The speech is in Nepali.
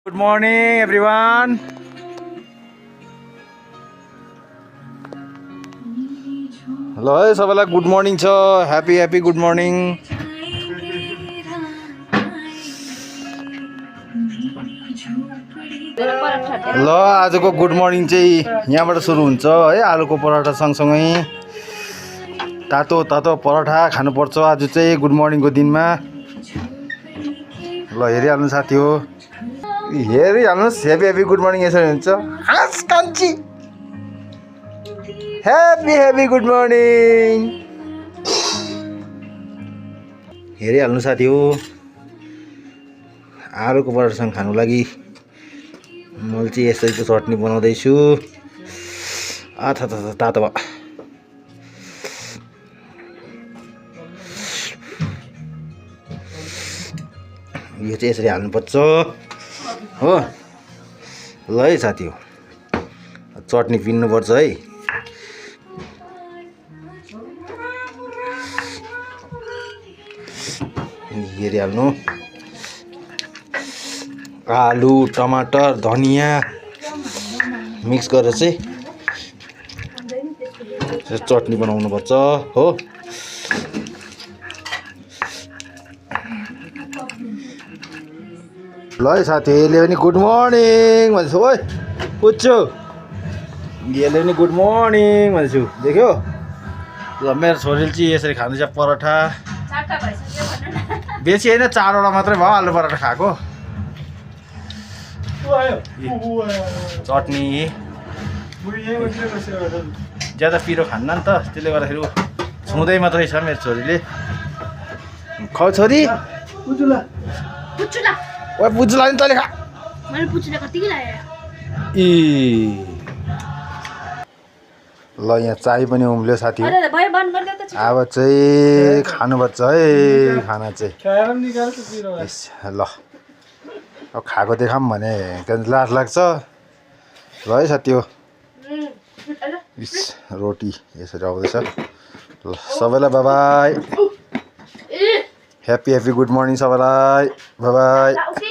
Good morning, everyone. Hello, सबैलाई गुड मर्निङ छ. Happy good morning. ल आजको गुड मर्निङ चाहिँ यहाँबाट सुरु हुन्छ है. आलुको पराठा सँगसँगै तातो पराठा खानुपर्छ आज चाहिँ गुड मर्निङको दिनमा. ल हेरिहाल्नु साथी हो, हेरिहाल्नुहोस्. ह्यापी गुड मर्निङ यसरी हुन्छ. हाँस कान्छी, ह्यापी गुड मर्निङ. हेरिहाल्नु साथी हो, आलुको पराठासँग खानु लागि मैले चाहिँ यसरी चटनी बनाउँदैछु. तातो भयो. यो चाहिँ यसरी हाल्नुपर्छ हो. ल है साथी हो, चटनी पिन्नुपर्छ है. हेरिहाल्नु, आलु टमाटर धनिया मिक्स गरेर चाहिँ चटनी बनाउनुपर्छ हो. ल है साथी, यसले पनि गुड मर्निङ भन्छु. ओइ पुच्छु, यसले पनि गुड मर्निङ भन्छु. देख्यो ल, मेरो छोरीले चाहिँ यसरी खाँदैछ पराठा. बेसी होइन, 4वटा मात्रै भयो आलु पराठा खाएको. चटनी ज्यादा पिरो खान्न नि त, त्यसले गर्दाखेरि छुँदै मात्रै छ मेरो छोरीले. खाऊ छोरी. ओए पुच्चुला नि तैँले खा. ल यहाँ चाय पनि उम्ल्यो साथी. अब चाहिँ खानुपर्छ है खाना चाहिँ. ल अब खाएको देखाऊँ भने त्यहाँदेखि लाज लाग्छ. ल है साथी हो, रोटी यसरी आउँदैछ. ल सबैलाई बाई. ह्यापी गुड मर्निङ सबैलाई. बाई.